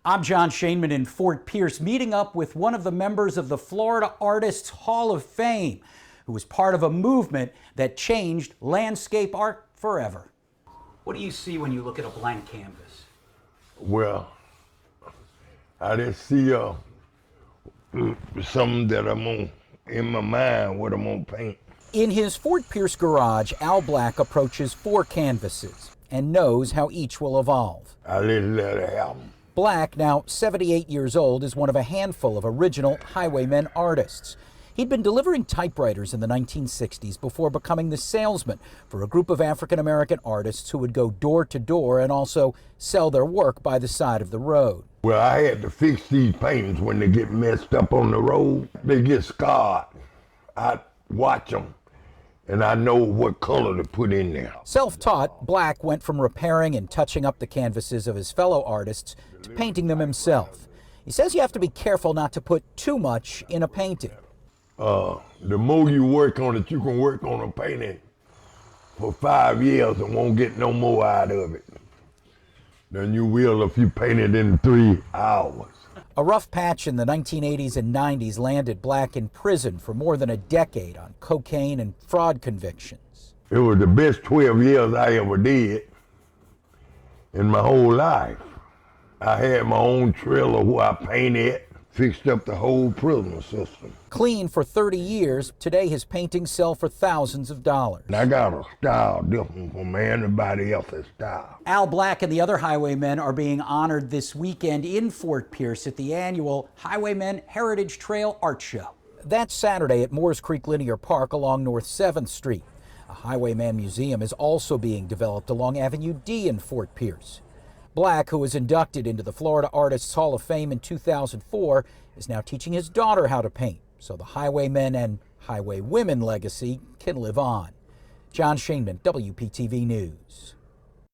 I'm John Shainman in Fort Pierce, meeting up with one of the members of the Florida Artists Hall of Fame, who was part of a movement that changed landscape art forever. What do you see when you look at a blank canvas? Well, I just see something that in my mind what I'm gonna paint. In his Fort Pierce garage, Al Black approaches 4 canvases and knows how each will evolve. I let it happen. Black, now 78 years old, is one of a handful of original Highwaymen artists. He'd been delivering typewriters in the 1960s before becoming the salesman for a group of African-American artists who would go door to door and also sell their work by the side of the road. Well, I had to fix these paintings when they get messed up on the road. They get scarred. I watch them, and I know what color to put in there. Self-taught, Black went from repairing and touching up the canvases of his fellow artists to painting them himself. He says you have to be careful not to put too much in a painting. The more you work on it, you can work on a painting for 5 years and won't get no more out of it than you will if you paint it in 3 hours. A rough patch in the 1980s and 90s landed Black in prison for more than a decade on cocaine and fraud convictions. It was the best 12 years I ever did in my whole life. I had my own trailer where I painted, fixed up the whole prison system. Clean for 30 years, today his paintings sell for thousands of dollars. And I got a style different from anybody else's style. Al Black and the other Highwaymen are being honored this weekend in Fort Pierce at the annual Highwaymen Heritage Trail Art Show. That's Saturday at Moores Creek Linear Park along North 7th Street. A Highwayman museum is also being developed along Avenue D in Fort Pierce. Black, who was inducted into the Florida Artists Hall of Fame in 2004, is now teaching his daughter how to paint, so the Highwaymen and Highwaywomen legacy can live on. John Shainman, WPTV News.